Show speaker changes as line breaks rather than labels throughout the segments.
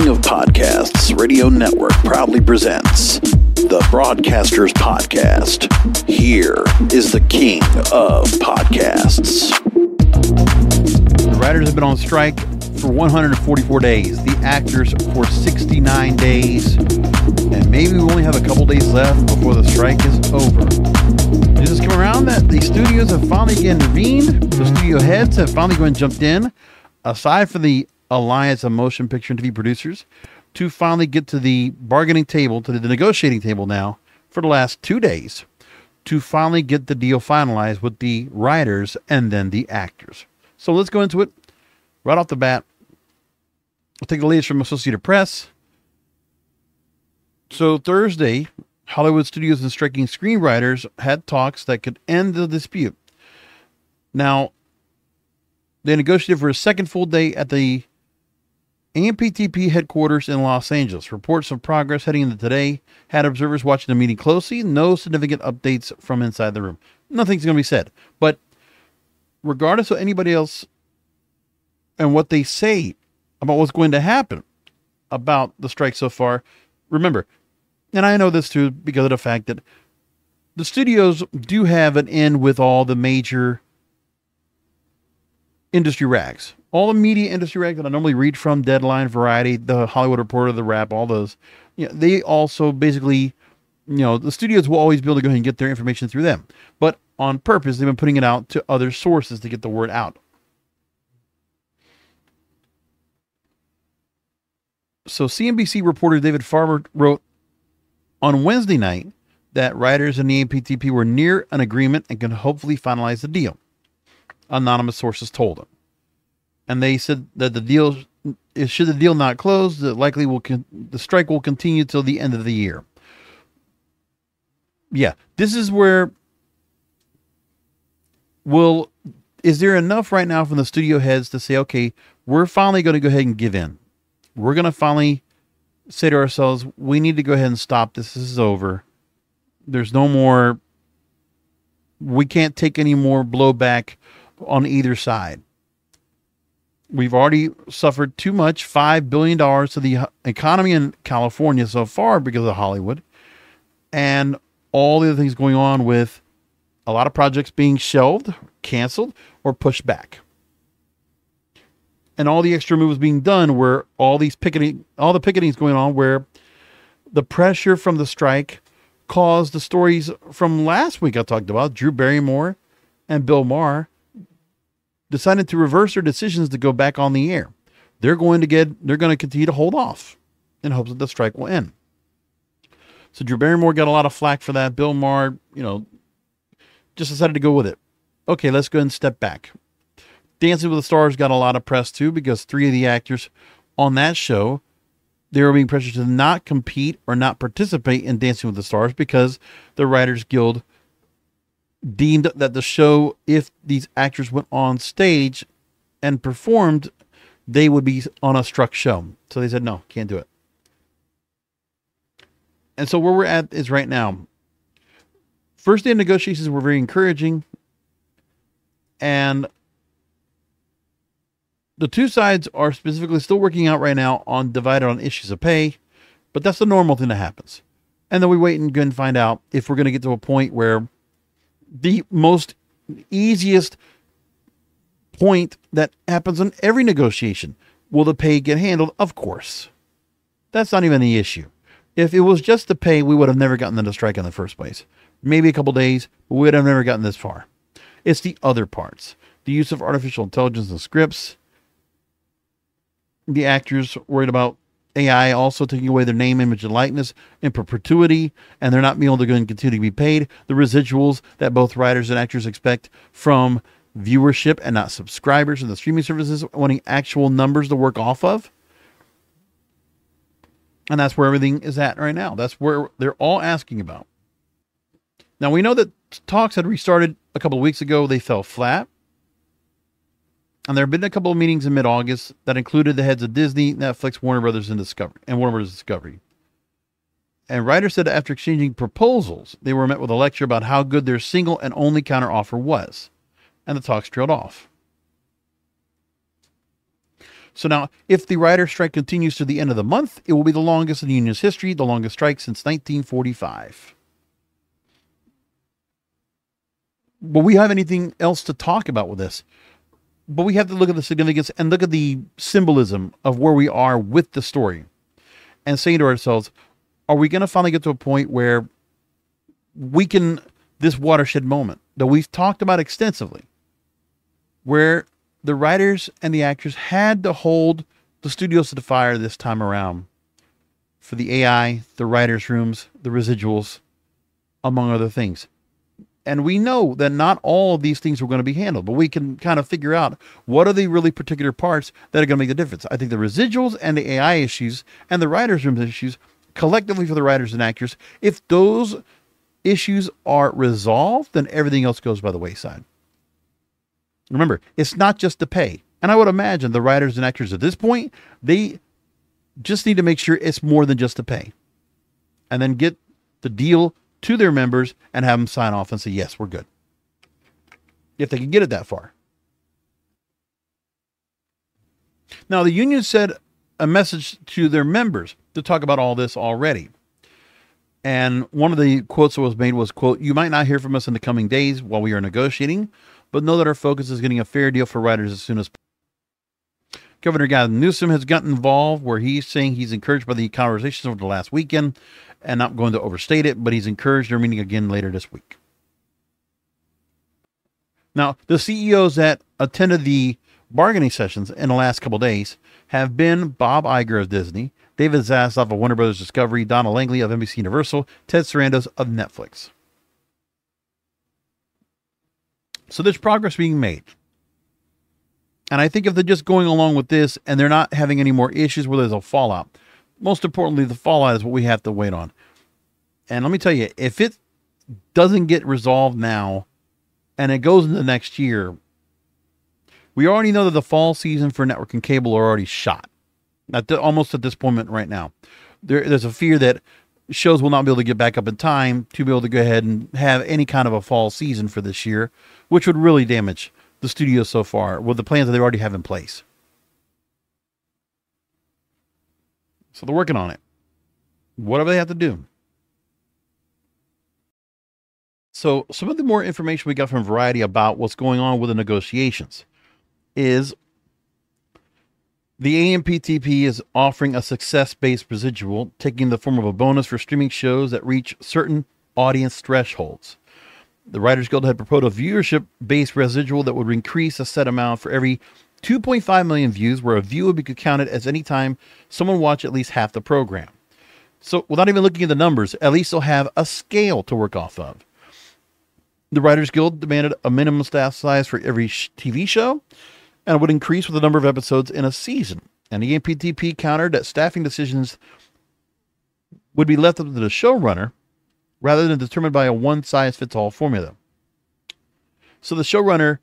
King of Podcasts Radio Network proudly presents the Broadcasters Podcast. Here is the King of Podcasts.
The writers have been on strike for 144 days, the actors for 69 days, and maybe we only have a couple days left before the strike is over. News has come around that the studios have finally intervened. The studio heads have finally gone and jumped in, aside from the Alliance of Motion Picture and TV Producers, to finally get to the bargaining table, to the negotiating table now for the last 2 days, to finally get the deal finalized with the writers and then the actors. So let's go into it right off the bat. I'll take the latest from Associated Press. So Thursday, Hollywood studios and striking screenwriters had talks that could end the dispute. Now, they negotiated for a second full day at the AMPTP headquarters in Los Angeles. Reports of progress heading into today had observers watching the meeting closely. No significant updates from inside the room. Nothing's going to be said. But regardless of anybody else and what they say about what's going to happen about the strike so far, remember, and I know this too because of the fact that the studios do have an in with all the major industry rags. All the media industry rags that I normally read from, Deadline, Variety, The Hollywood Reporter, The Wrap, all those, they also basically, the studios will always be able to go ahead and get their information through them. But on purpose, they've been putting it out to other sources to get the word out. So CNBC reporter David Farber wrote on Wednesday night that writers and the AMPTP were near an agreement and can hopefully finalize the deal. Anonymous sources told him. And they said that should the deal not close, the strike will continue till the end of the year. Yeah, this is where is there enough right now from the studio heads to say, okay, we're finally going to go ahead and give in. We're going to finally say to ourselves, we need to go ahead and stop this. This is over. There's no more, we can't take any more blowback on either side. We've already suffered too much, $5 billion to the economy in California so far because of Hollywood, and all the other things going on with a lot of projects being shelved, canceled, or pushed back. And all the extra moves being done where all the picketing is going on, where the pressure from the strike caused the stories from last week I talked about, Drew Barrymore and Bill Maher decided to reverse their decisions to go back on the air. They're going to continue to hold off in hopes that the strike will end. So Drew Barrymore got a lot of flack for that. Bill Maher, just decided to go with it. Okay, let's go ahead and step back. Dancing with the Stars got a lot of press too because 3 of the actors on that show, they were being pressured to not compete or not participate in Dancing with the Stars because the Writers Guild deemed that the show, if these actors went on stage and performed, they would be on a struck show. So they said, no, can't do it. And so where we're at is right now. First day of negotiations were very encouraging. And the two sides are specifically still working out right now on divided on issues of pay. But that's the normal thing that happens. And then we wait and go and find out if we're going to get to a point where the most easiest point that happens in every negotiation. Will the pay get handled? Of course. That's not even the issue. If it was just the pay, we would have never gotten into strike in the first place. Maybe a couple days, but we would have never gotten this far. It's the other parts. The use of artificial intelligence in scripts. The actors worried about AI also taking away their name, image, and likeness in perpetuity, and they're not being able to go and continue to be paid. The residuals that both writers and actors expect from viewership and not subscribers, and the streaming services wanting actual numbers to work off of. And that's where everything is at right now. That's where they're all asking about. Now, we know that talks had restarted a couple of weeks ago. They fell flat. And there have been a couple of meetings in mid-August that included the heads of Disney, Netflix, Warner Brothers, and Warner Brothers Discovery. And writers said after exchanging proposals, they were met with a lecture about how good their single and only counteroffer was. And the talks trailed off. So now, if the writer strike continues to the end of the month, it will be the longest in the union's history, the longest strike since 1945. But we have anything else to talk about with this. But we have to look at the significance and look at the symbolism of where we are with the story and say to ourselves, are we going to finally get to a point where we can, this watershed moment that we've talked about extensively, where the writers and the actors had to hold the studios to the fire this time around for the AI, the writers' rooms, the residuals, among other things. And we know that not all of these things are going to be handled, but we can kind of figure out what are the really particular parts that are going to make the difference. I think the residuals and the AI issues and the writers' room issues collectively for the writers and actors, if those issues are resolved, then everything else goes by the wayside. Remember, it's not just the pay. And I would imagine the writers and actors at this point, they just need to make sure it's more than just the pay. And then get the deal to their members and have them sign off and say, yes, we're good. If they can get it that far. Now, the union said a message to their members to talk about all this already. And one of the quotes that was made was, quote, "You might not hear from us in the coming days while we are negotiating, but know that our focus is getting a fair deal for writers as soon as possible." Governor Gavin Newsom has gotten involved, where he's saying he's encouraged by the conversations over the last weekend, and not going to overstate it, but he's encouraged they're meeting again later this week. Now, the CEOs that attended the bargaining sessions in the last couple of days have been Bob Iger of Disney, David Zaslav of Warner Brothers Discovery, Donna Langley of NBC Universal, Ted Sarandos of Netflix. So there's progress being made. And I think if they're just going along with this and they're not having any more issues where there's a fallout, most importantly, the fallout is what we have to wait on. And let me tell you, if it doesn't get resolved now and it goes into next year, we already know that the fall season for network and cable are already shot. Almost at this point right now. There's a fear that shows will not be able to get back up in time to be able to go ahead and have any kind of a fall season for this year, which would really damage the studio so far with the plans that they already have in place. So they're working on it. Whatever they have to do. So some of the more information we got from Variety about what's going on with the negotiations is the AMPTP is offering a success-based residual, taking the form of a bonus for streaming shows that reach certain audience thresholds. The Writers Guild had proposed a viewership-based residual that would increase a set amount for every 2.5 million views, where a view would be counted as any time someone watched at least half the program. So without even looking at the numbers, at least they'll have a scale to work off of. The Writers Guild demanded a minimum staff size for every TV show, and it would increase with the number of episodes in a season. And the AMPTP countered that staffing decisions would be left up to the showrunner rather than determined by a one-size-fits-all formula. So the showrunner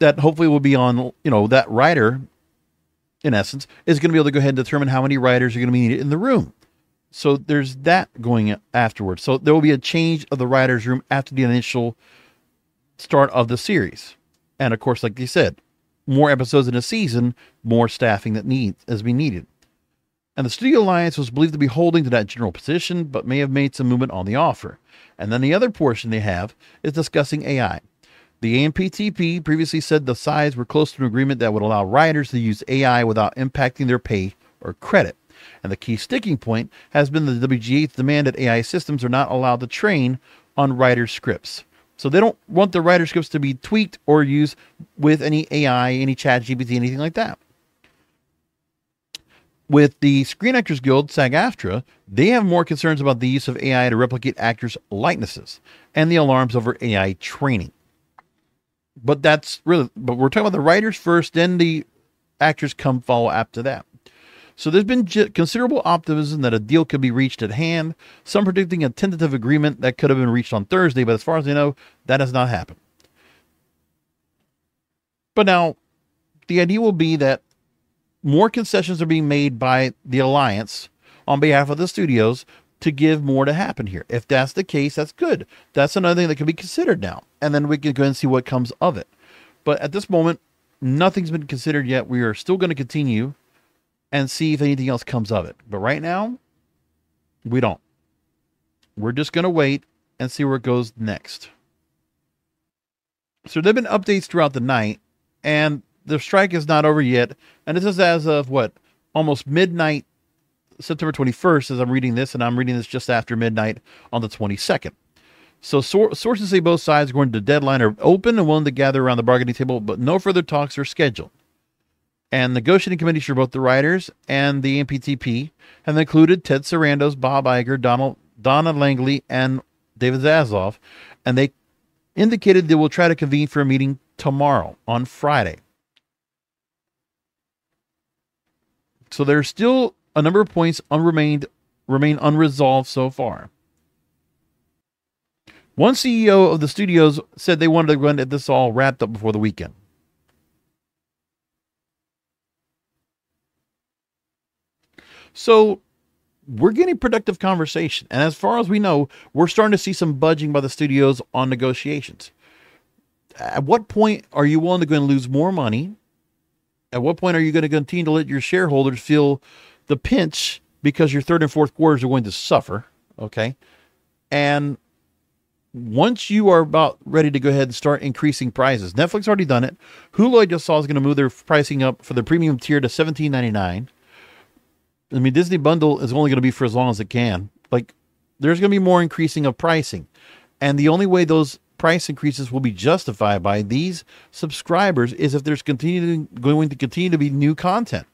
that hopefully will be on, that writer, in essence, is going to be able to go ahead and determine how many writers are going to be needed in the room. So there's that going afterwards. So there will be a change of the writer's room after the initial start of the series. And of course, like you said, more episodes in a season, more staffing that is being needed. And the Studio Alliance was believed to be holding to that general position, but may have made some movement on the offer. And then the other portion they have is discussing AI. The AMPTP previously said the sides were close to an agreement that would allow writers to use AI without impacting their pay or credit. And the key sticking point has been the WGA's demand that AI systems are not allowed to train on writers' scripts. So they don't want the writer scripts to be tweaked or used with any AI, any chat GPT, anything like that. With the Screen Actors Guild, SAG-AFTRA, they have more concerns about the use of AI to replicate actors' likenesses and the alarms over AI training. But we're talking about the writers first, then the actors come follow after that. So there's been considerable optimism that a deal could be reached at hand, some predicting a tentative agreement that could have been reached on Thursday, but as far as I know, that has not happened. But now, the idea will be that more concessions are being made by the Alliance on behalf of the studios to give more to happen here. If that's the case, that's good. That's another thing that can be considered now. And then we can go and see what comes of it. But at this moment, nothing's been considered yet. We are still going to continue and see if anything else comes of it. But right now, we don't. We're just going to wait and see where it goes next. So there have been updates throughout the night, and the strike is not over yet. And this is as of almost midnight, September 21st, as I'm reading this, and I'm reading this just after midnight on the 22nd. So sources say both sides going to the deadline are open and willing to gather around the bargaining table, but no further talks are scheduled. And negotiating committees for both the writers and the AMPTP have included Ted Sarandos, Bob Iger, Donna Langley, and David Zaslav, and they indicated they will try to convene for a meeting tomorrow on Friday. So there's still a number of points remain unresolved so far. One CEO of the studios said they wanted to get this all wrapped up before the weekend. So we're getting productive conversation. And as far as we know, we're starting to see some budging by the studios on negotiations. At what point are you willing to go and lose more money? At what point are you going to continue to let your shareholders feel the pinch because your third and fourth quarters are going to suffer? Okay. And once you are about ready to go ahead and start increasing prices, Netflix already done it. Hulu, I just saw, is going to move their pricing up for the premium tier to $17.99. I mean, Disney Bundle is only going to be for as long as it can. There's going to be more increasing of pricing. And the only way those price increases will be justified by these subscribers is if there's going to continue to be new content.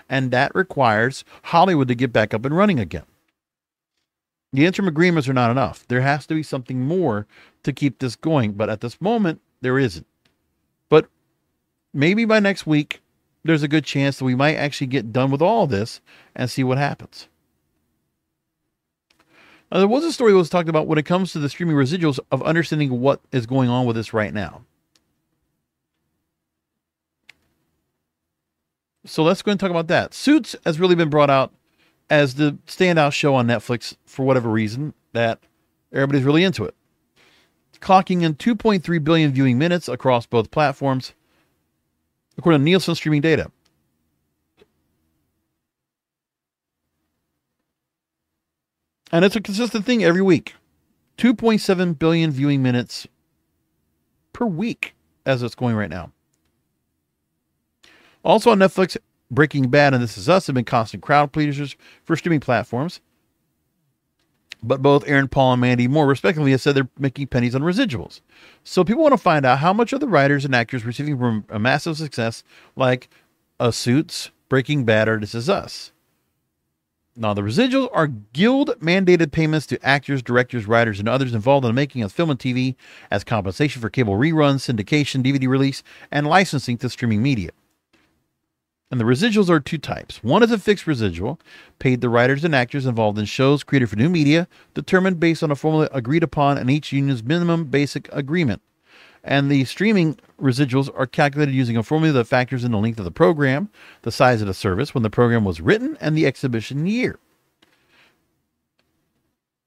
And that requires Hollywood to get back up and running again. The interim agreements are not enough. There has to be something more to keep this going. But at this moment, there isn't. But maybe by next week, there's a good chance that we might actually get done with all this and see what happens. Now, there was a story that was talked about when it comes to the streaming residuals of understanding what is going on with this right now. So let's go and talk about that. Suits has really been brought out as the standout show on Netflix for whatever reason that everybody's really into it. Clocking in 2.3 billion viewing minutes across both platforms, according to Nielsen streaming data. And it's a consistent thing every week. 2.7 billion viewing minutes per week as it's going right now. Also on Netflix, Breaking Bad and This Is Us have been constant crowd pleasers for streaming platforms. But both Aaron Paul and Mandy Moore, respectively, have said they're making pennies on residuals. So people want to find out how much are the writers and actors receiving from a massive success like Suits, Breaking Bad, or This Is Us. Now, the residuals are guild-mandated payments to actors, directors, writers, and others involved in the making of film and TV as compensation for cable reruns, syndication, DVD release, and licensing to streaming media. And the residuals are two types. One is a fixed residual, paid to writers and actors involved in shows created for new media, determined based on a formula agreed upon in each union's minimum basic agreement. And the streaming residuals are calculated using a formula that factors in the length of the program, the size of the service, when the program was written, and the exhibition year.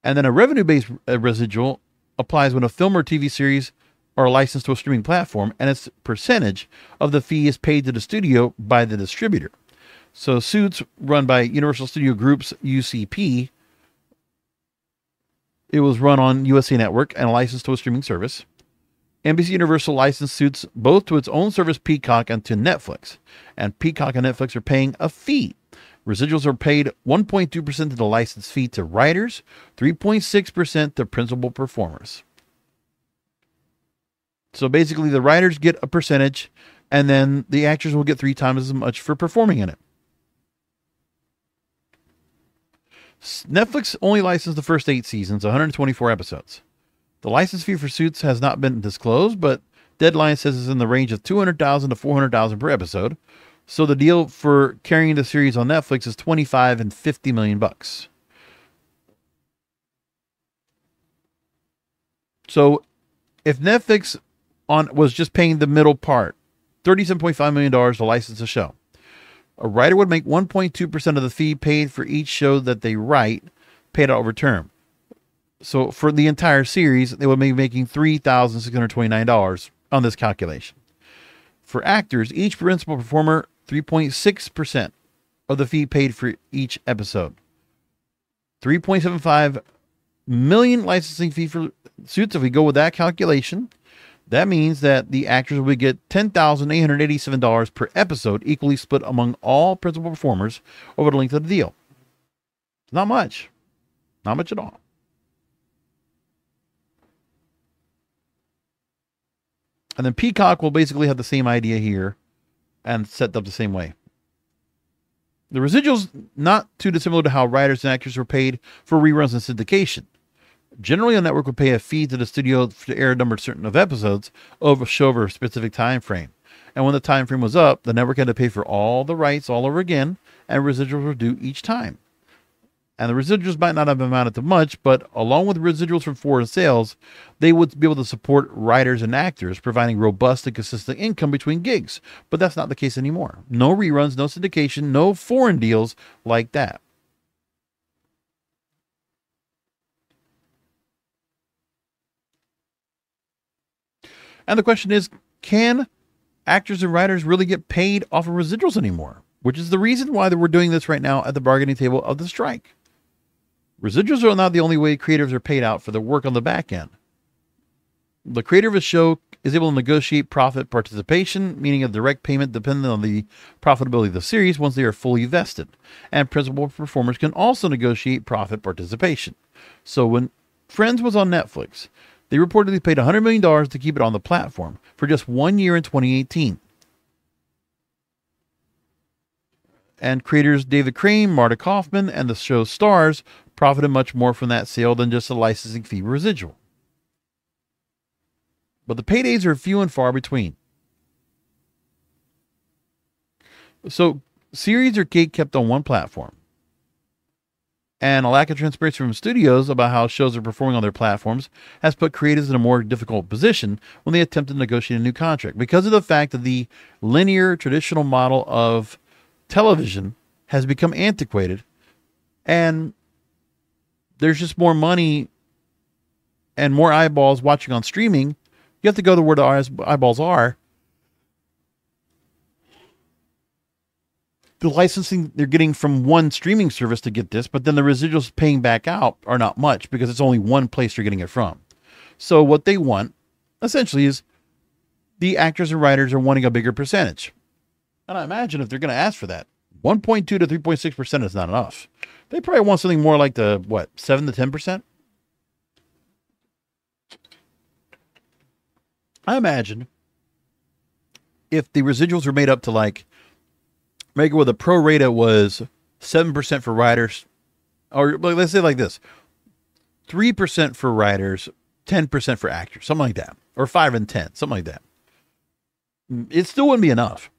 And then a revenue-based residual applies when a film or TV series are licensed to a streaming platform, and its percentage of the fee is paid to the studio by the distributor. So Suits, run by Universal Studio Group's UCP, it was run on USA Network and licensed to a streaming service. NBC Universal licensed Suits both to its own service Peacock and to Netflix. And Peacock and Netflix are paying a fee. Residuals are paid 1.2% of the license fee to writers, 3.6% to principal performers. So basically, the writers get a percentage, and then the actors will get 3 times as much for performing in it. Netflix only licensed the first 8 seasons, 124 episodes. The license fee for Suits has not been disclosed, but Deadline says it's in the range of $200,000 to $400,000 per episode. So the deal for carrying the series on Netflix is $25 and $50 million. So if Netflix was just paying the middle part, $37.5 million to license a show, a writer would make 1.2% of the fee paid for each show that they write, paid out over term. So for the entire series, they would be making $3,629 on this calculation. For actors, each principal performer, 3.6% of the fee paid for each episode. 3.75 million licensing fee for suits. If we go with that calculation, that means that the actors will get $10,887 per episode, equally split among all principal performers over the length of the deal. Not much. Not much at all. And then Peacock will basically have the same idea here and set up the same way. The residuals not too dissimilar to how writers and actors were paid for reruns and syndication. Generally, a network would pay a fee to the studio to air a number certain of episodes of a show over a specific time frame. And when the time frame was up, the network had to pay for all the rights all over again, and residuals were due each time. And the residuals might not have amounted to much, but along with residuals from foreign sales, they would be able to support writers and actors, providing robust and consistent income between gigs. But that's not the case anymore. No reruns, no syndication, no foreign deals like that. And the question is, can actors and writers really get paid off of residuals anymore? Which is the reason why we're doing this right now at the bargaining table of the strike. Residuals are not the only way creators are paid out for their work on the back end. The creator of a show is able to negotiate profit participation, meaning a direct payment depending on the profitability of the series once they are fully vested. And principal performers can also negotiate profit participation. So when Friends was on Netflix, they reportedly paid $100 million to keep it on the platform for just 1 year in 2018. And creators David Crane, Marta Kaufman, and the show's stars profited much more from that sale than just a licensing fee residual. But the paydays are few and far between. So series are kept on one platform. And a lack of transparency from studios about how shows are performing on their platforms has put creatives in a more difficult position when they attempt to negotiate a new contract. Because of the fact that the linear, traditional model of television has become antiquated, and there's just more money and more eyeballs watching on streaming. You have to go to where the eyeballs are. The licensing they're getting from one streaming service to get this, but then the residuals paying back out are not much because it's only one place you're getting it from. So what they want essentially is the actors and writers are wanting a bigger percentage. And I imagine if they're going to ask for that, 1.2 to 3.6% is not enough. They probably want something more like the, 7 to 10%? I imagine if the residuals were made up to make it where the pro rata was 7% for writers, or let's say like this, 3% for writers, 10% for actors, something like that, or 5 and 10, something like that. It still wouldn't be enough.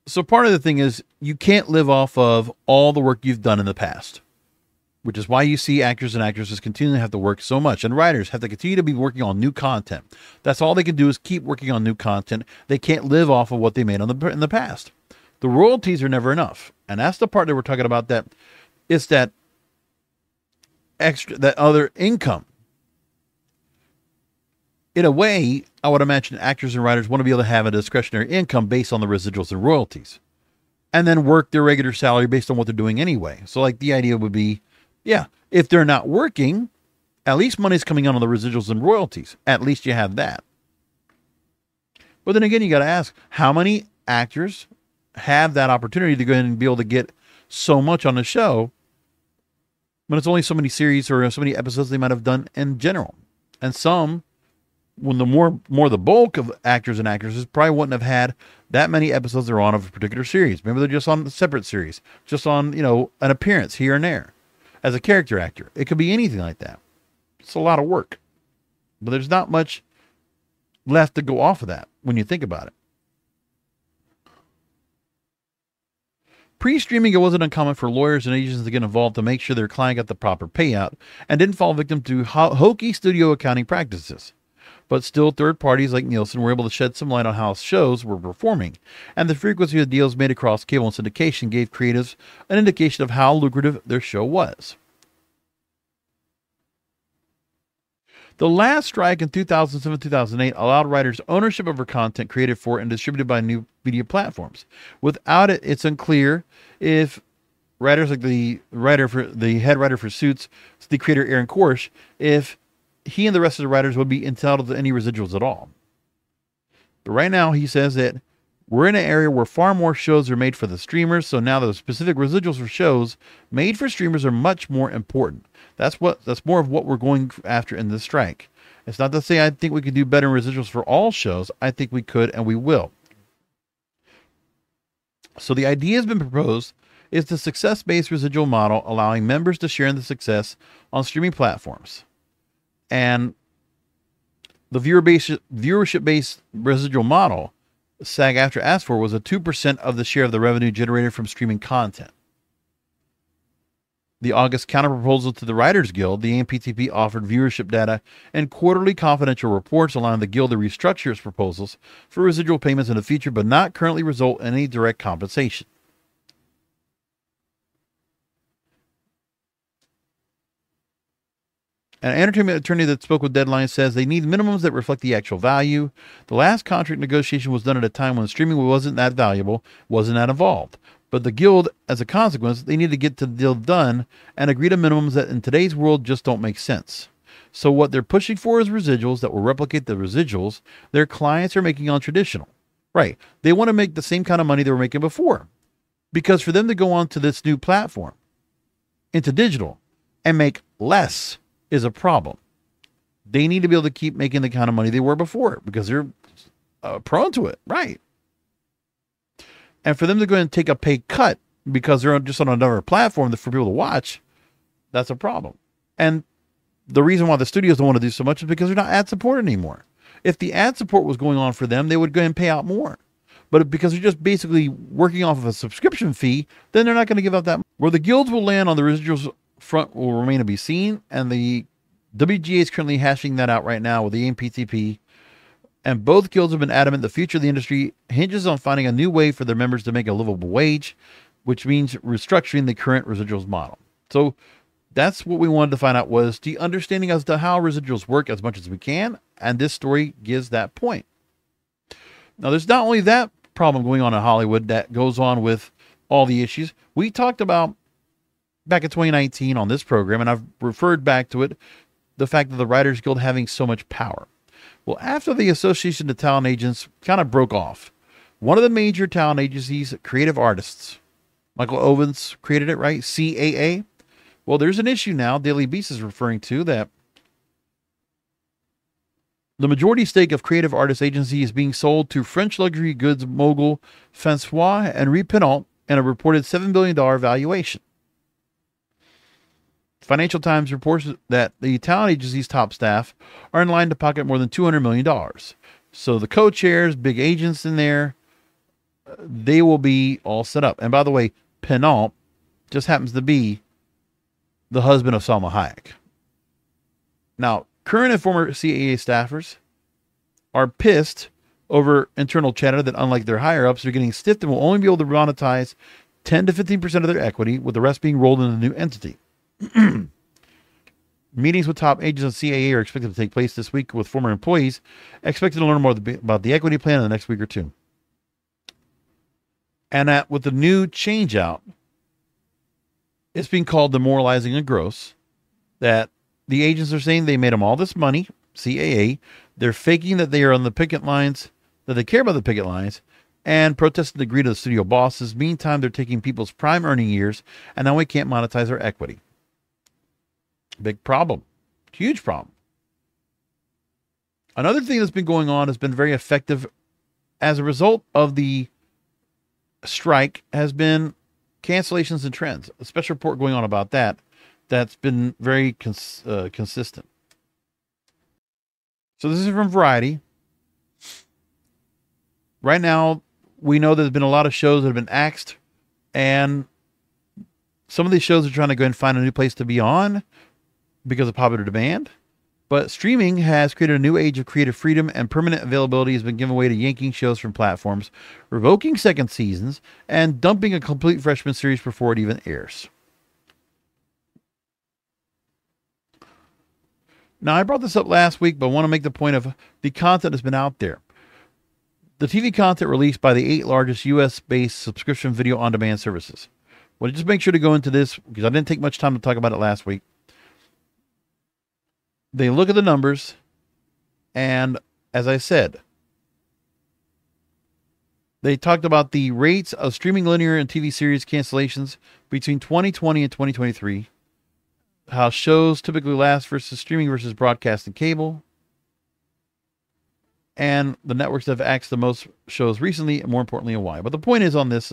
So part of the thing is you can't live off of all the work you've done in the past, which is why you see actors and actresses continue to have to work so much, and writers have to continue to be working on new content. That's all they can do is keep working on new content. They can't live off of what they made in the past. The royalties are never enough, and that's the part that we're talking about. That it's that extra, that other income. In a way, I would imagine actors and writers want to be able to have a discretionary income based on the residuals and royalties, and then work their regular salary based on what they're doing anyway. So like the idea would be, yeah, if they're not working, at least money's coming out on the residuals and royalties. At least you have that. But then again, you got to ask, how many actors have that opportunity to go in and be able to get so much on the show when it's only so many series or so many episodes they might have done in general? And some, when the more the bulk of actors and actresses probably wouldn't have had that many episodes they're on of a particular series. Maybe they're just on a separate series, just on, an appearance here and there as a character actor. It could be anything like that. It's a lot of work, but there's not much left to go off of that when you think about it. Pre-streaming, it wasn't uncommon for lawyers and agents to get involved to make sure their client got the proper payout and didn't fall victim to hokey studio accounting practices. But still, third parties like Nielsen were able to shed some light on how shows were performing, and the frequency of deals made across cable and syndication gave creatives an indication of how lucrative their show was. The last strike in 2007-2008 allowed writers ownership over content created for and distributed by new media platforms. Without it, it's unclear if writers like the head writer for Suits, the creator Aaron Korsh, if he and the rest of the writers would be entitled to any residuals at all. But right now, he says that we're in an area where far more shows are made for the streamers, so now the specific residuals for shows made for streamers are much more important. That's more of what we're going after in this strike. It's not to say I think we could do better in residuals for all shows. I think we could, and we will. So the idea has been proposed is the success-based residual model, allowing members to share in the success on streaming platforms. And the viewership-based residual model SAG-AFTRA asked for was a 2% of the share of the revenue generated from streaming content. The August counterproposal to the Writers Guild, the AMPTP offered viewership data and quarterly confidential reports, allowing the Guild to restructure its proposals for residual payments in the future, but not currently result in any direct compensation. An entertainment attorney that spoke with Deadline says they need minimums that reflect the actual value. The last contract negotiation was done at a time when streaming wasn't that valuable, wasn't that involved. But the Guild, as a consequence, they need to get the deal done and agree to minimums that in today's world just don't make sense. So what they're pushing for is residuals that will replicate the residuals their clients are making on traditional. Right. They want to make the same kind of money they were making before. Because for them to go on to this new platform, into digital, and make less is a problem. They need to be able to keep making the kind of money they were before because they're prone to it, right? And for them to go and take a pay cut because they're just on another platform for people to watch, that's a problem. And the reason why the studios don't want to do so much is because they're not ad supported anymore. If the ad support was going on for them, they would go and pay out more. But because they're just basically working off of a subscription fee, then they're not going to give out that. Where the guilds will land on the residuals front will remain to be seen, and the WGA is currently hashing that out right now with the AMPTP, and both guilds have been adamant the future of the industry hinges on finding a new way for their members to make a livable wage, which means restructuring the current residuals model. So that's what we wanted to find out, was the understanding as to how residuals work as much as we can, and this story gives that point. Now, there's not only that problem going on in Hollywood that goes on with all the issues. We talked about back in 2019 on this program, and I've referred back to it, the fact that the Writers Guild having so much power. Well, after the Association of Talent Agents kind of broke off, one of the major talent agencies, Creative Artists, Michael Ovens created it, right? CAA. Well, there's an issue now Daily Beast is referring to, that the majority stake of Creative Artists Agency is being sold to French luxury goods mogul François Henri Pinault in a reported $7 billion valuation. Financial Times reports that the talent agency's top staff are in line to pocket more than $200 million. So the co-chairs, big agents in there, they will be all set up. And by the way, Pinault just happens to be the husband of Salma Hayek. Now, current and former CAA staffers are pissed over internal chatter that, unlike their higher-ups, they're getting stiffed and will only be able to monetize 10 to 15% of their equity, with the rest being rolled into the new entity. Meetings with top agents of CAA are expected to take place this week, with former employees expected to learn more about the equity plan in the next week or two. And that with the new change out, it's being called demoralizing and gross, that the agents are saying they made them all this money, CAA. They're faking that they are on the picket lines, that they care about the picket lines, and protesting the greed of the studio bosses. Meantime, they're taking people's prime earning years, and now we can't monetize our equity. Big problem. Huge problem. Another thing that's been going on has been very effective as a result of the strike has been cancellations and trends. A special report going on about that that's been very consistent. So this is from Variety. Right now, we know there's been a lot of shows that have been axed, and some of these shows are trying to go and find a new place to be on because of popular demand. But streaming has created a new age of creative freedom, and permanent availability has been given away to yanking shows from platforms, revoking second seasons, and dumping a complete freshman series before it even airs. Now, I brought this up last week, but I want to make the point of the content that's been out there. The TV content released by the 8 largest U.S.-based subscription video on-demand services. Well, just make sure to go into this because I didn't take much time to talk about it last week. They look at the numbers, and as I said, they talked about the rates of streaming linear and TV series cancellations between 2020 and 2023, how shows typically last versus streaming versus broadcast and cable, and the networks that have axed the most shows recently, and more importantly, and why. But the point is on this,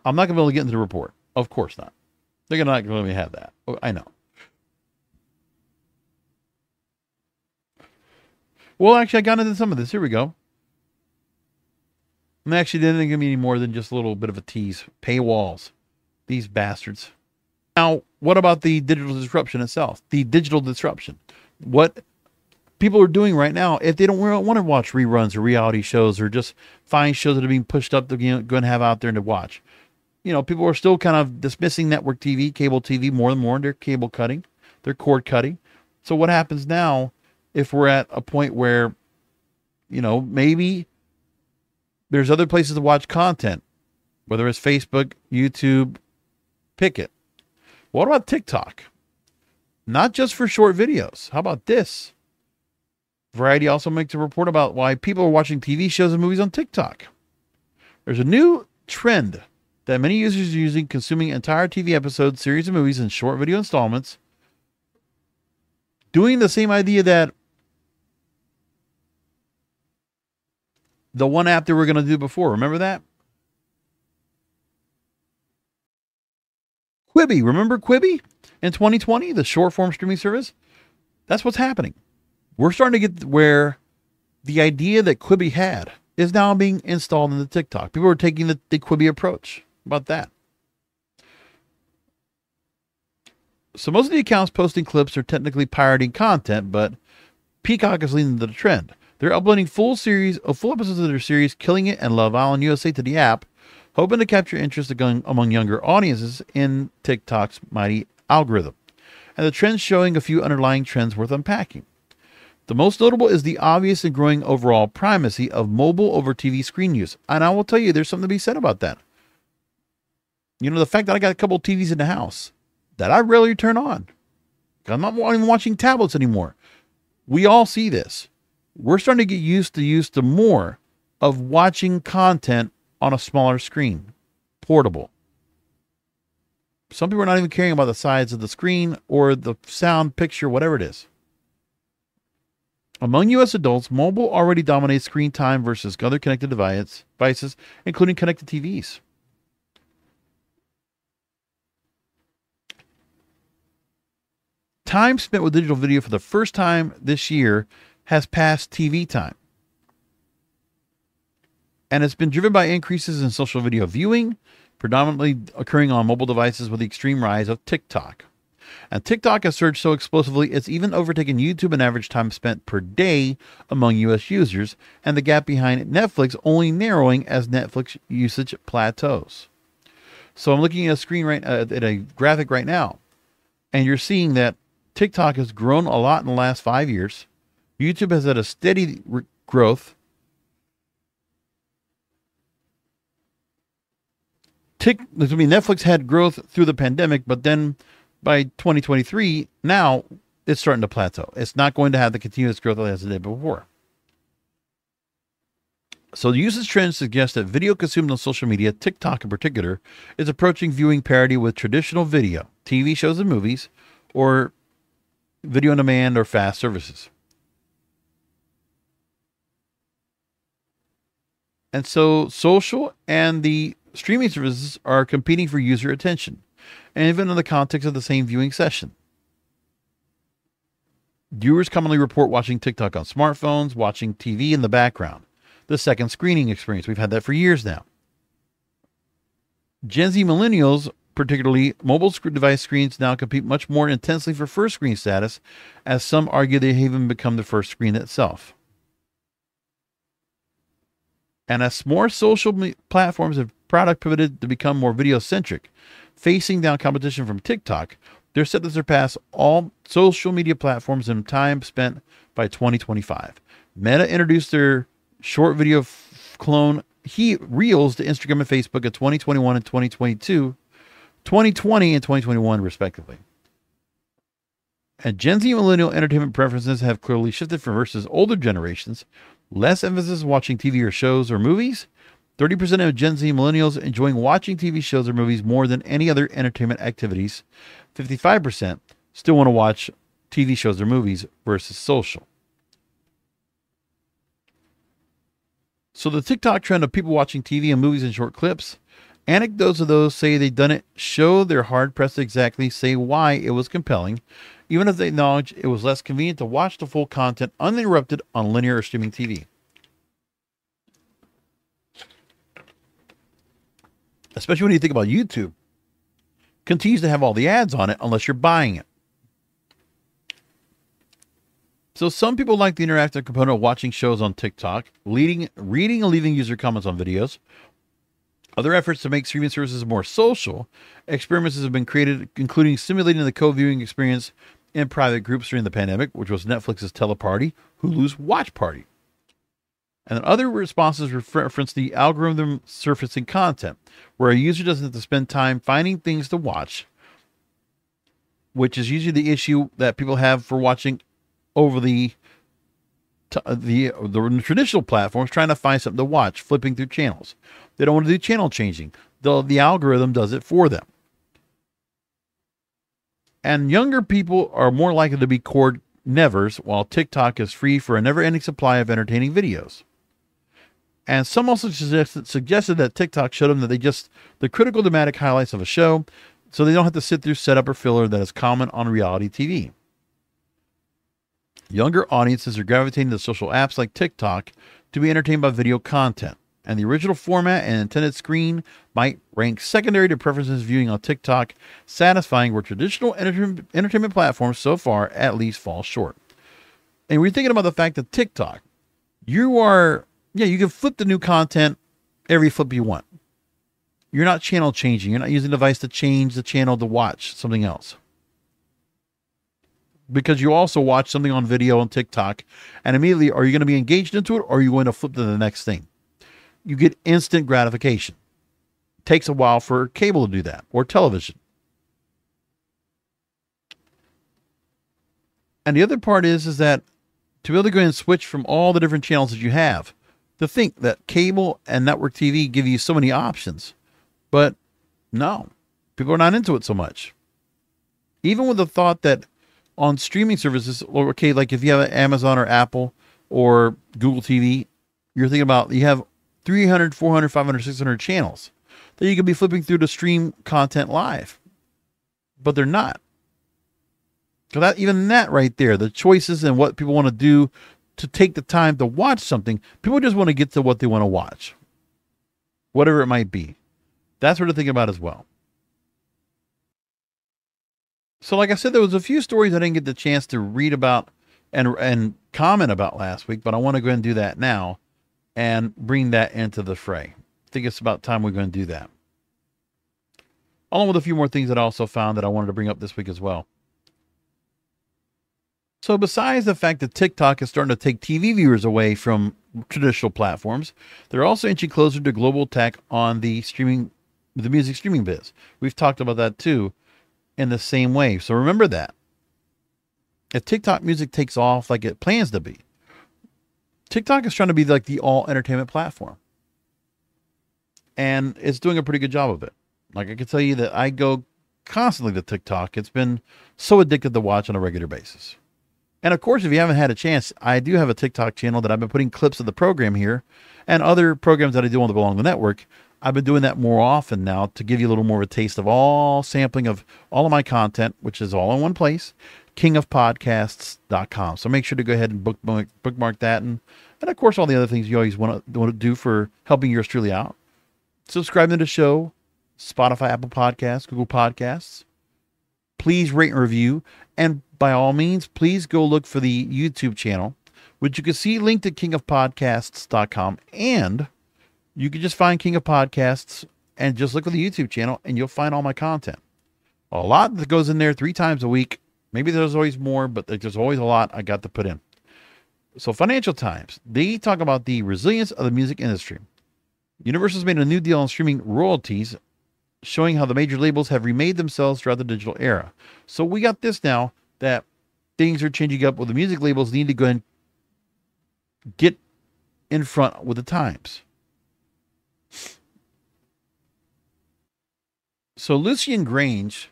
I'm not going to be able to get into the report. Of course not. They're not going to let me have that. I know. Well, actually, I got into some of this. Here we go. And they actually didn't give me any more than just a little bit of a tease. Paywalls. These bastards. Now, what about the digital disruption itself? The digital disruption. What people are doing right now, if they don't want to watch reruns or reality shows or just find shows that are being pushed up to go and have out there to watch. People are still kind of dismissing network TV, cable TV more and more. They're cable cutting. They're cord cutting. So what happens now if we're at a point where, maybe there's other places to watch content, whether it's Facebook, YouTube, pick it. What about TikTok? Not just for short videos. How about this? Variety also makes a report about why people are watching TV shows and movies on TikTok. There's a new trend that many users are using, consuming entire TV episodes, series of movies, and short video installments, doing the same idea that the one app that we're going to do before. Remember that? Quibi. Remember Quibi in 2020, the short form streaming service? That's what's happening. We're starting to get where the idea that Quibi had is now being installed into TikTok. People are taking the Quibi approach. How about that? So most of the accounts posting clips are technically pirating content, but Peacock is leading the trend. They're uploading full episodes of their series, Killing It and Love Island USA, to the app, hoping to capture interest among younger audiences in TikTok's mighty algorithm. And the trend's showing a few underlying trends worth unpacking. The most notable is the obvious and growing overall primacy of mobile over TV screen use. And I will tell you, there's something to be said about that. The fact that I got a couple of TVs in the house that I rarely turn on. I'm not even watching tablets anymore. We all see this. We're starting to get used to more of watching content on a smaller screen, portable. Some people are not even caring about the size of the screen or the sound, picture, whatever it is. Among U.S. adults, mobile already dominates screen time versus other connected devices, including connected TVs. Time spent with digital video for the first time this year has passed TV time. And it's been driven by increases in social video viewing, predominantly occurring on mobile devices with the extreme rise of TikTok. And TikTok has surged so explosively, it's even overtaken YouTube in average time spent per day among U.S. users, and the gap behind Netflix only narrowing as Netflix usage plateaus. So I'm looking at a graphic right now, and you're seeing that TikTok has grown a lot in the last 5 years. YouTube has had a steady growth. Netflix had growth through the pandemic, but then by 2023, now it's starting to plateau. It's not going to have the continuous growth that it has the day before. So the usage trends suggest that video consumed on social media, TikTok in particular, is approaching viewing parity with traditional video, TV shows and movies, or video on demand or fast services. And so social and the streaming services are competing for user attention, and even in the context of the same viewing session. Viewers commonly report watching TikTok on smartphones, watching TV in the background. The second screening experience. We've had that for years now. Gen Z millennials, particularly mobile device screens, now compete much more intensely for first screen status, as some argue they have even become the first screen itself. And as more social platforms have product pivoted to become more video-centric, facing down competition from TikTok, They're set to surpass all social media platforms in time spent by 2025. Meta introduced their short video clone Reels to Instagram and Facebook in 2021 and 2022, 2020 and 2021 respectively. And Gen Z millennial entertainment preferences have clearly shifted versus older generations. Less emphasis watching TV or shows or movies. 30% of Gen Z millennials enjoying watching TV shows or movies more than any other entertainment activities. 55% still want to watch TV shows or movies versus social. So the TikTok trend of people watching TV and movies in short clips, anecdotes of those say they've done it show they're hard-pressed to exactly say why it was compelling, even if they acknowledge it was less convenient to watch the full content uninterrupted on linear or streaming TV. Especially when you think about YouTube. Continues to have all the ads on it unless you're buying it. So some people like the interactive component of watching shows on TikTok, reading and leaving user comments on videos. Other efforts to make streaming services more social, experiments have been created, including simulating the co-viewing experience in private groups during the pandemic, which was Netflix's Teleparty, Hulu's Watch Party. And then other responses reference the algorithm surfacing content, where a user doesn't have to spend time finding things to watch, which is usually the issue that people have for watching over the traditional platforms, trying to find something to watch, flipping through channels. They don't want to do channel changing. The algorithm does it for them. And younger people are more likely to be cord nevers, while TikTok is free for a never-ending supply of entertaining videos. And some also suggested that TikTok showed them that the critical dramatic highlights of a show, so they don't have to sit through setup or filler that is common on reality TV. Younger audiences are gravitating to social apps like TikTok to be entertained by video content, and the original format and intended screen might rank secondary to preferences viewing on TikTok, satisfying where traditional entertainment platforms so far at least fall short. And we're thinking about the fact that TikTok, you can flip the new content every flip you want. You're not channel changing. You're not using a device to change the channel to watch something else. Because you also watch something on video on TikTok, and immediately, are you going to be engaged into it, or are you going to flip to the next thing? You get instant gratification. It takes a while for cable to do that, or television. And the other part is that to be able to go ahead and switch from all the different channels that you have, to think that cable and network TV give you so many options. But no, people are not into it so much. Even with the thought that on streaming services, okay, like if you have Amazon or Apple or Google TV, you're thinking about, you have 300, 400, 500, 600 channels that you could be flipping through to stream content live. But they're not. So even that right there, the choices and what people want to do to take the time to watch something, people just want to get to what they want to watch. Whatever it might be. That's what to think about as well. So like I said, there was a few stories I didn't get the chance to read about and comment about last week, but I want to go ahead and do that now and bring that into the fray. I think it's about time we're going to do that. Along with a few more things that I also found that I wanted to bring up this week as well. So besides the fact that TikTok is starting to take TV viewers away from traditional platforms, they're also inching closer to global tech on the music streaming biz. We've talked about that too in the same way. So remember that. If TikTok music takes off like it plans to be, TikTok is trying to be like the all entertainment platform. And it's doing a pretty good job of it. Like I can tell you that I go constantly to TikTok. It's been so addictive to watch on a regular basis. And of course, if you haven't had a chance, I do have a TikTok channel that I've been putting clips of the program here and other programs that I do on the Belong the Network. I've been doing that more often now to give you a little more of a taste of all sampling of all of my content, which is all in one place, kingofpodcasts.com. So make sure to go ahead and bookmark that. And of course, all the other things you always want to do for helping yours truly out. Subscribe to the show, Spotify, Apple Podcasts, Google Podcasts. Please rate and review. And by all means, please go look for the YouTube channel, which you can see linked at kingofpodcasts.com. And you can just find King of Podcasts and just look at the YouTube channel and you'll find all my content. A lot that goes in there 3 times a week. Maybe there's always more, but there's always a lot I got to put in. So Financial Times, they talk about the resilience of the music industry. Universal's made a new deal on streaming royalties, showing how the major labels have remade themselves throughout the digital era. So we got this now, that things are changing up, where the music labels need to go and get in front with the times. So Lucian Grange,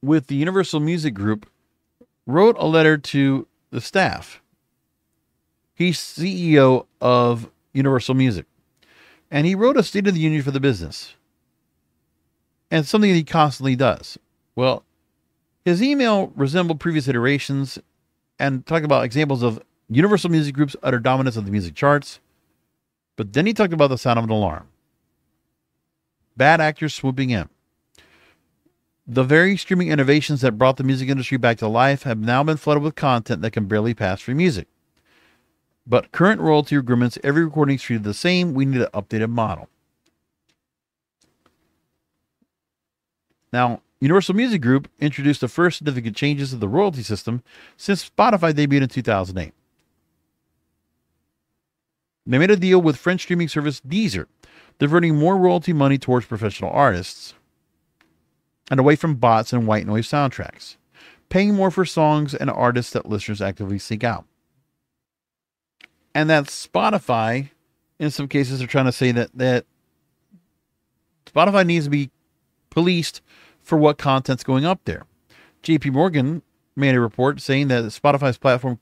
with the Universal Music Group, wrote a letter to the staff. He's CEO of Universal Music, and he wrote a State of the Union for the business, and something that he constantly does. Well, his email resembled previous iterations and talked about examples of Universal Music Group's utter dominance of the music charts, but then he talked about the sound of an alarm. Bad actors swooping in. The very streaming innovations that brought the music industry back to life have now been flooded with content that can barely pass for music. But current royalty agreements, every recording is treated the same. We need an updated model. Now, Universal Music Group introduced the first significant changes to the royalty system since Spotify debuted in 2008. They made a deal with French streaming service Deezer, diverting more royalty money towards professional artists and away from bots and white noise soundtracks, paying more for songs and artists that listeners actively seek out. And that Spotify, in some cases, are trying to say that Spotify needs to be policed for what content's going up there. JP Morgan made a report saying that Spotify's platform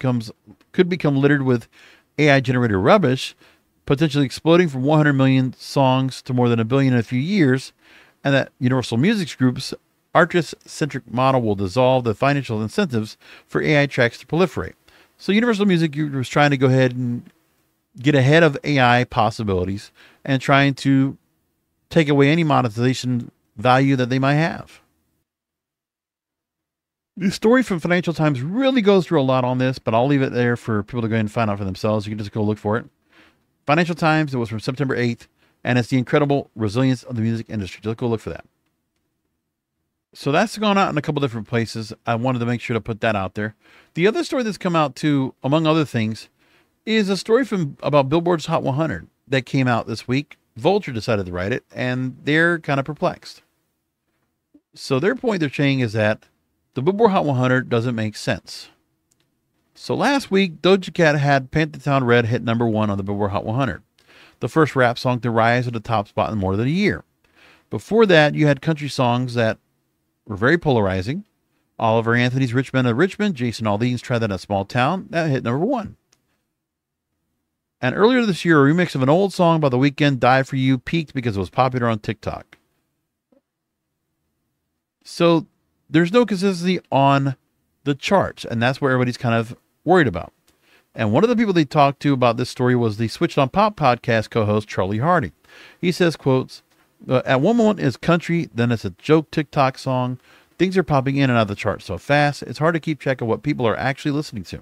could become littered with AI-generated rubbish, potentially exploding from 100 million songs to more than 1 billion in a few years, and that Universal Music Group's artist-centric model will dissolve the financial incentives for AI tracks to proliferate. So Universal Music Group was trying to go ahead and get ahead of AI possibilities and trying to take away any monetization value that they might have. The story from Financial Times really goes through a lot on this, but I'll leave it there for people to go ahead and find out for themselves. You can just go look for it. Financial Times, it was from September 8th, and it's the incredible resilience of the music industry. Just go look for that. So that's gone out in a couple different places. I wanted to make sure to put that out there. The other story that's come out too, among other things, is a story about Billboard's Hot 100 that came out this week. Vulture decided to write it, and they're kind of perplexed. So their point they're saying is that the Billboard Hot 100 doesn't make sense. So last week, Doja Cat had Paint the Town Red hit #1 on the Billboard Hot 100, the first rap song to rise to the top spot in more than a year. Before that, you had country songs that were very polarizing. Oliver Anthony's Rich Men of Richmond, Jason Aldean's Try That in a Small Town, that hit #1. And earlier this year, a remix of an old song by The Weeknd, Die For You, peaked because it was popular on TikTok. So there's no consistency on the charts, and that's where everybody's kind of worried about. And one of the people they talked to about this story was the Switched on Pop podcast co-host Charlie Hardy. He says, quotes, at one moment it's country, then it's a joke TikTok song. Things are popping in and out of the charts so fast, it's hard to keep track of what people are actually listening to.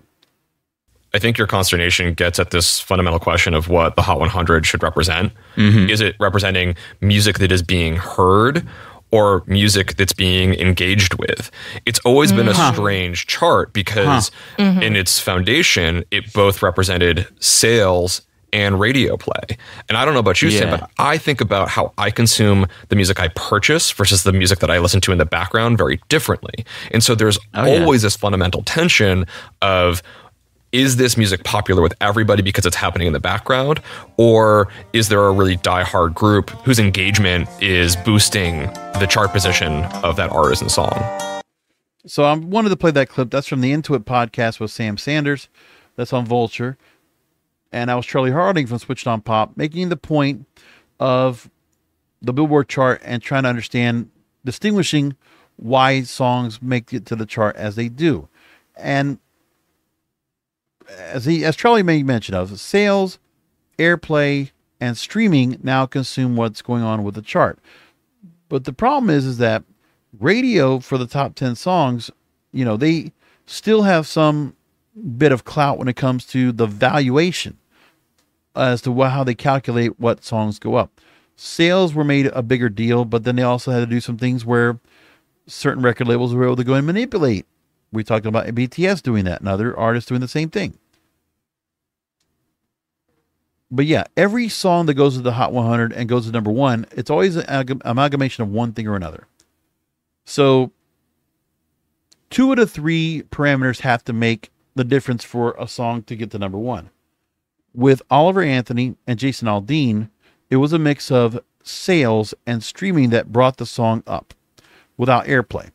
I think your consternation gets at this fundamental question of what the Hot 100 should represent. Mm-hmm. Is it representing music that is being heard or music that's being engaged with? It's always been a strange chart because in its foundation, it both represented sales and radio play. And I don't know about you, Sam, but I think about how I consume the music I purchase versus the music that I listen to in the background very differently. And so there's always this fundamental tension of, is this music popular with everybody because it's happening in the background? Or is there a really diehard group whose engagement is boosting the chart position of that artist and song?
So I wanted to play that clip. That's from the Into It podcast with Sam Sanders. That's on Vulture. And that was Charlie Harding from Switched on Pop, making the point of the Billboard chart and trying to understand, distinguishing why songs make it to the chart as they do. And as Charlie made mention of, sales, airplay, and streaming now consume what's going on with the chart. But the problem is that radio for the top 10 songs, they still have some bit of clout when it comes to the valuation as to how they calculate what songs go up. Sales were made a bigger deal, but then they also had to do some things where certain record labels were able to go and manipulate. We talked about BTS doing that and other artists doing the same thing. But yeah, every song that goes to the Hot 100 and goes to number one, it's always an amalgamation of one thing or another. So 2 out of 3 parameters have to make the difference for a song to get to number one. With Oliver Anthony and Jason Aldean, it was a mix of sales and streaming that brought the song up without airplay.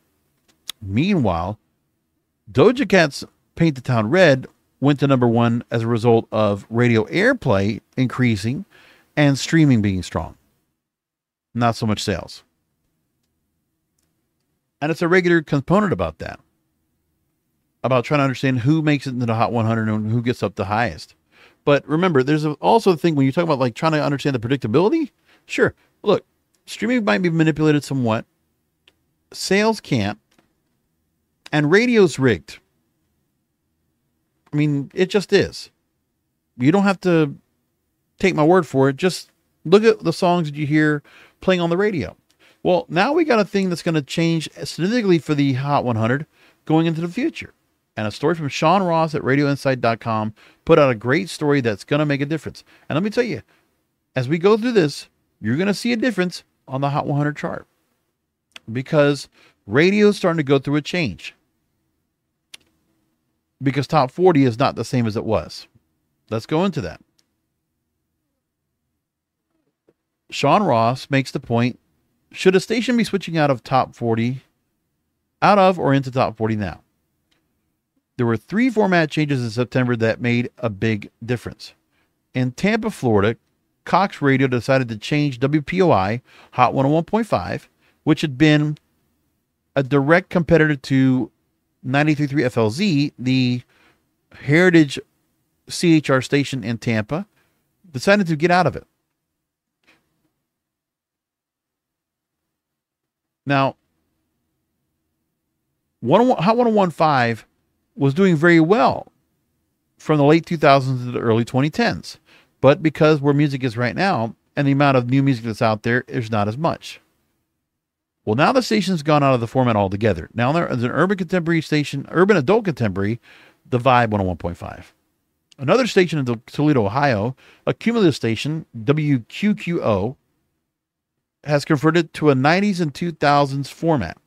Meanwhile, Doja Cat's Paint the Town Red went to number one as a result of radio airplay increasing and streaming being strong. Not so much sales. And it's a regular component about that. About trying to understand who makes it into the Hot 100 and who gets up the highest. But remember, there's also a thing when you talk about like trying to understand the predictability. Sure. Look, streaming might be manipulated somewhat. Sales can't. And radio's rigged. I mean, it just is. You don't have to take my word for it. Just look at the songs that you hear playing on the radio. Well, now we got a thing that's going to change significantly for the Hot 100 going into the future. And a story from Sean Ross at RadioInsight.com put out a great story that's going to make a difference. And let me tell you, as we go through this, you're going to see a difference on the Hot 100 chart. Because radio is starting to go through a change. Because top 40 is not the same as it was. Let's go into that. Sean Ross makes the point, should a station be switching out of or into top 40 now? There were 3 format changes in September that made a big difference. In Tampa, Florida, Cox Radio decided to change WPOI Hot 101.5, which had been a direct competitor to 93.3 FLZ, the heritage CHR station in Tampa, decided to get out of it. Now, Hot 101.5 was doing very well from the late 2000s to the early 2010s. But because where music is right now and the amount of new music that's out there, there's not as much. Well, now the station's gone out of the format altogether. Now there's an urban contemporary station, urban adult contemporary, the Vibe 101.5. Another station in Toledo, Ohio, a cumulative station, WQQO, has converted to a 90s and 2000s format.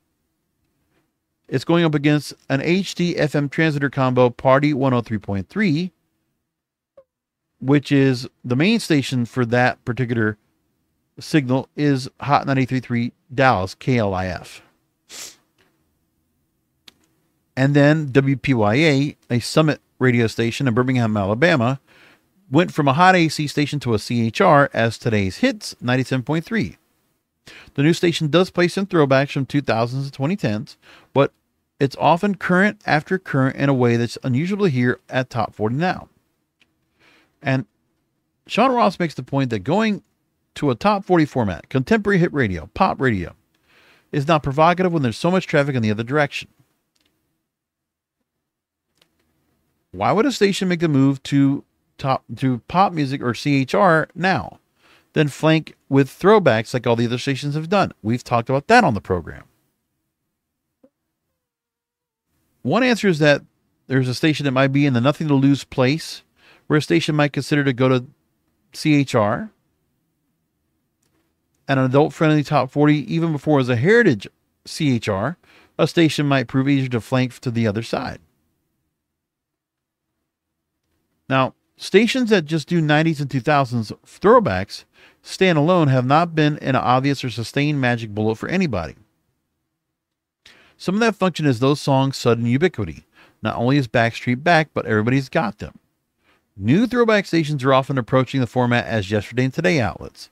It's going up against an HD FM transmitter combo, Party 103.3, which is the main station for that particular signal is Hot 93.3 Dallas, KLIF. And then WPYA, a Summit radio station in Birmingham, Alabama, went from a hot AC station to a CHR as today's hits 97.3. The new station does play some throwbacks from 2000s to 2010s, but it's often current after current in a way that's unusual to hear at Top 40 now. And Sean Ross makes the point that going to a Top 40 format, contemporary hit radio, pop radio, is not provocative when there's so much traffic in the other direction. Why would a station make the move to pop music or CHR now, then flank with throwbacks like all the other stations have done? We've talked about that on the program. One answer is that there's a station that might be in the nothing to lose place, where a station might consider to go to CHR and an adult-friendly Top 40, even before it was a heritage CHR, a station might prove easier to flank to the other side. Now, stations that just do 90s and 2000s throwbacks, stand alone, have not been an obvious or sustained magic bullet for anybody. Some of that function is those songs' sudden ubiquity. Not only is Backstreet back, but everybody's got them. New throwback stations are often approaching the format as yesterday and today outlets,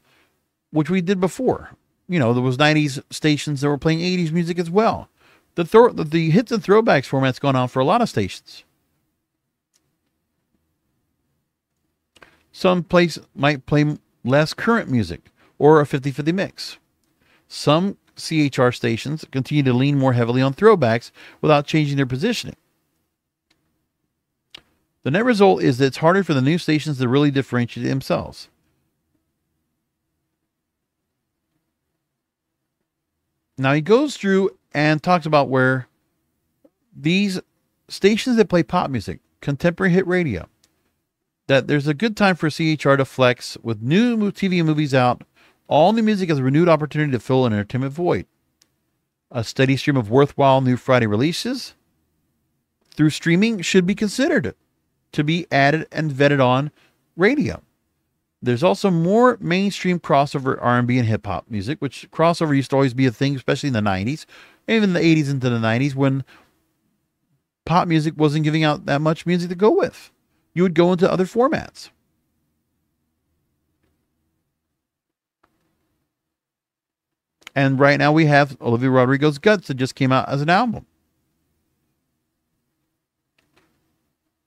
which we did before. You know, there was 90s stations that were playing 80s music as well. The hits and throwbacks format's gone on for a lot of stations. Some place might play less current music or a 50-50 mix. Some CHR stations continue to lean more heavily on throwbacks without changing their positioning. The net result is that it's harder for the new stations to really differentiate themselves. Now he goes through and talks about where these stations that play pop music, contemporary hit radio, that there's a good time for CHR to flex with new TV and movies out. All new music has a renewed opportunity to fill an entertainment void. A steady stream of worthwhile new Friday releases through streaming should be considered to be added and vetted on radio. There's also more mainstream crossover R&B and hip-hop music, which crossover used to always be a thing, especially in the 90s, even the 80s into the 90s, when pop music wasn't giving out that much music to go with. You would go into other formats. And right now we have Olivia Rodrigo's Guts that just came out as an album.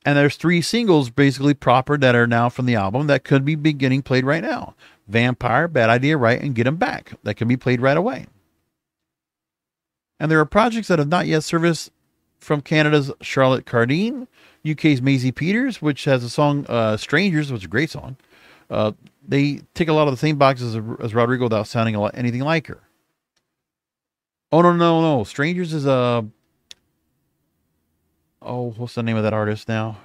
And there's 3 singles basically proper that are now from the album that could be beginning played right now. Vampire, Bad Idea, Right, and Get 'Em Back. That can be played right away. And there are projects that have not yet surfaced from Canada's Charlotte Cardine, UK's Maisie Peters, which has a song, Strangers, which is a great song. They tick a lot of the same boxes as Rodrigo without sounding anything like her. Oh, no. Strangers is a... Oh, what's the name of that artist now?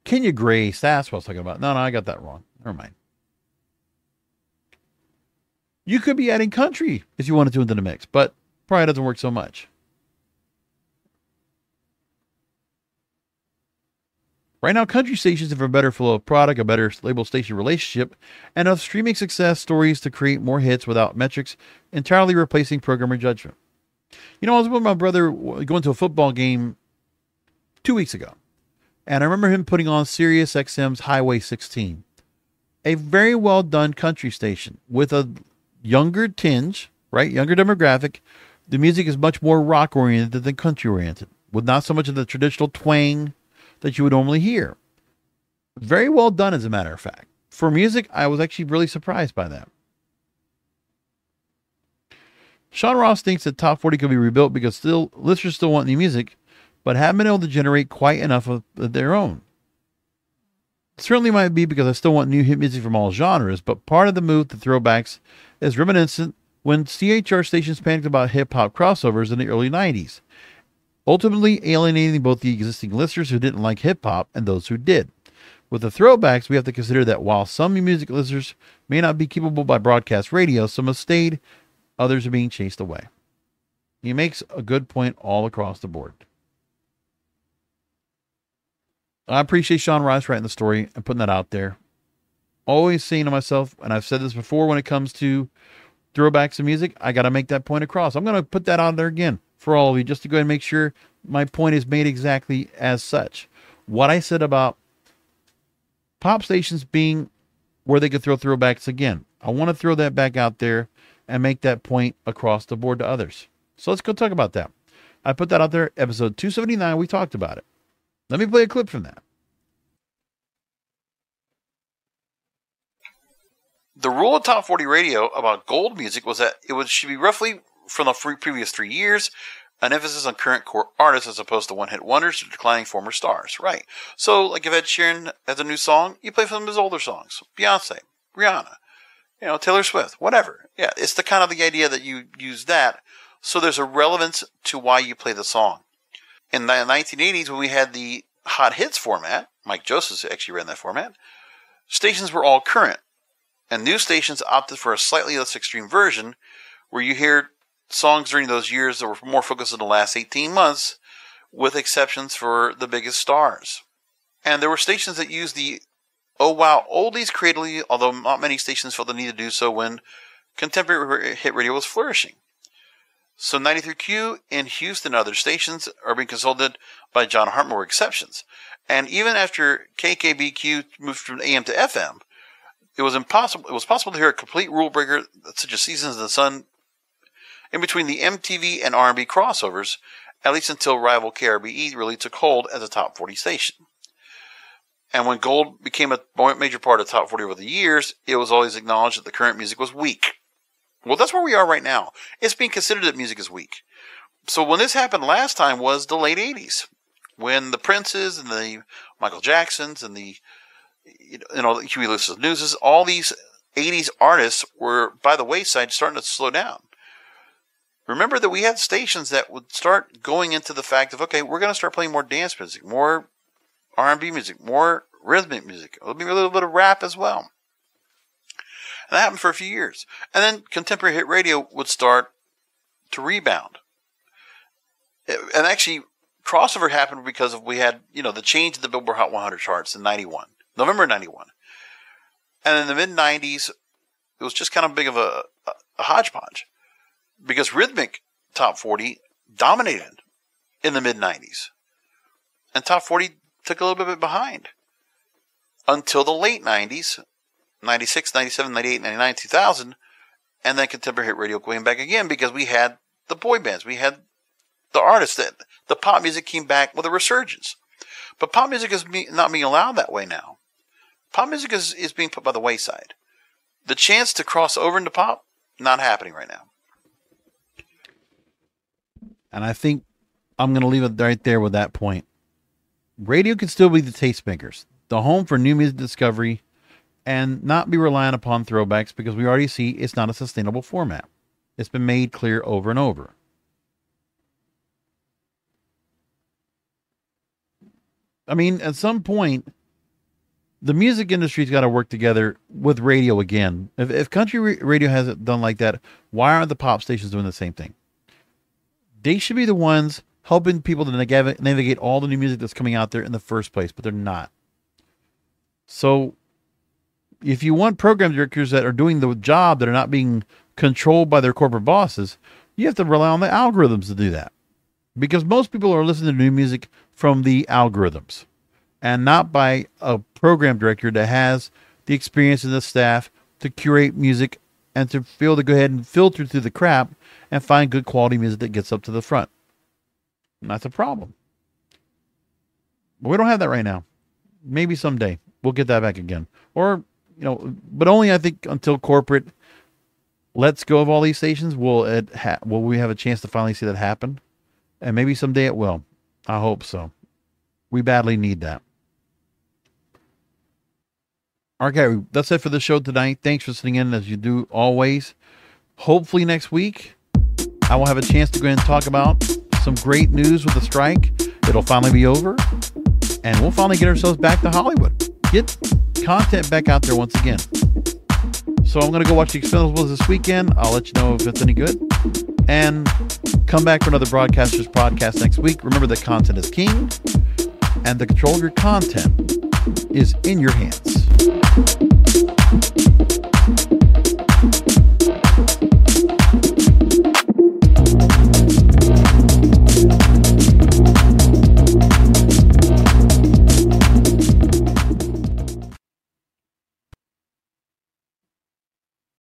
Kenya Grace. That's what I was talking about. No, I got that wrong. Never mind. You could be adding country if you wanted to into the mix, but probably doesn't work so much. Right now, country stations have a better flow of product, a better label-station relationship, and enough streaming success stories to create more hits without metrics entirely replacing programmer judgment. You know, I was with my brother going to a football game 2 weeks ago, and I remember him putting on Sirius XM's Highway 16, a very well done country station with a younger tinge, right? Younger demographic. The music is much more rock oriented than country oriented, with not so much of the traditional twang that you would normally hear. Very well done, as a matter of fact. For music, I was actually really surprised by that. Sean Ross thinks that Top 40 could be rebuilt because listeners still want new music, but haven't been able to generate quite enough of their own. It certainly might be because I still want new hit music from all genres, but part of the move to throwbacks is reminiscent when CHR stations panicked about hip-hop crossovers in the early 90s, ultimately alienating both the existing listeners who didn't like hip-hop and those who did. With the throwbacks, we have to consider that while some music listeners may not be keepable by broadcast radio, some have stayed, others are being chased away. He makes a good point all across the board. I appreciate Sean Rice writing the story and putting that out there. Always saying to myself, and I've said this before when it comes to throwbacks in music, I got to make that point across. I'm going to put that out there again for all of you just to go ahead and make sure my point is made exactly as such. What I said about pop stations being where they could throw throwbacks again. I want to throw that back out there and make that point across the board to others. So let's go talk about that. I put that out there, episode 279, we talked about it. Let me play a clip from that. The rule of Top 40 Radio about gold music was that should be roughly from the previous 3 years, an emphasis on current core artists as opposed to one-hit wonders or declining former stars. Right. So, like if Ed Sheeran has a new song, you play some of his older songs. Beyonce, Rihanna, Taylor Swift, whatever. Yeah, it's the kind of the idea that you use that. So there's a relevance to why you play the song. In the 1980s, when we had the hot hits format, Mike Joseph actually ran that format, stations were all current. And new stations opted for a slightly less extreme version where you hear songs during those years that were more focused on the last 18 months, with exceptions for the biggest stars. And there were stations that used the oh wow oldies creatively, although not many stations felt the need to do so when contemporary hit radio was flourishing. So 93Q in Houston and other stations are being consulted by John Hartman were exceptions. And even after KKBQ moved from AM to FM, it was possible to hear a complete rule breaker such as Seasons of the Sun in between the MTV and R&B crossovers, at least until rival KRBE really took hold as a top 40 station. And when gold became a major part of top 40 over the years, it was always acknowledged that the current music was weak. Well, that's where we are right now. It's being considered that music is weak. So when this happened last time was the late 80s, when the Princes and the Michael Jacksons and the Huey Lewis Newses, all these 80s artists were by the wayside, starting to slow down. Remember that we had stations that would start going into the fact of, okay, we're going to start playing more dance music, more R&B music, more rhythmic music. There'll be a little bit of rap as well. And that happened for a few years. And then contemporary hit radio would start to rebound. And actually, crossover happened because we had, the change in the Billboard Hot 100 charts in November 91. And in the mid-90s, it was just kind of big of a hodgepodge because rhythmic top 40 dominated in the mid-90s. And top 40 took a little bit behind until the late 90s, 96, 97, 98, 99, 2000, and then contemporary hit radio going back again because we had the boy bands. We had the artists. The pop music came back with a resurgence. But pop music is not being allowed that way now. Pop music is being put by the wayside. The chance to cross over into pop, not happening right now. And I think I'm going to leave it right there with that point. Radio can still be the tastemakers, the home for new music discovery, and not be reliant upon throwbacks because we already see it's not a sustainable format. It's been made clear over and over. I mean, at some point, the music industry's got to work together with radio again. If country radio hasn't done like that, why aren't the pop stations doing the same thing? They should be the ones helping people to navigate all the new music that's coming out there in the first place, but they're not. So if you want program directors that are doing the job, that are not being controlled by their corporate bosses, you have to rely on the algorithms to do that. Because most people are listening to new music from the algorithms and not by a program director that has the experience and the staff to curate music and to be able to go ahead and filter through the crap and find good quality music that gets up to the front. And that's a problem. But we don't have that right now. Maybe someday we'll get that back again. Or, but only I think until corporate lets go of all these stations will we have a chance to finally see that happen. And maybe someday it will. I hope so. We badly need that. Okay, that's it for the show tonight. Thanks for listening in as you do always. Hopefully next week, I will have a chance to go ahead and talk about some great news with the strike. It'll finally be over. And we'll finally get ourselves back to Hollywood. Get content back out there once again. So I'm going to go watch The Expendables this weekend. I'll let you know if it's any good. And come back for another Broadcasters podcast next week. Remember that content is king. And the control of your content is in your hands.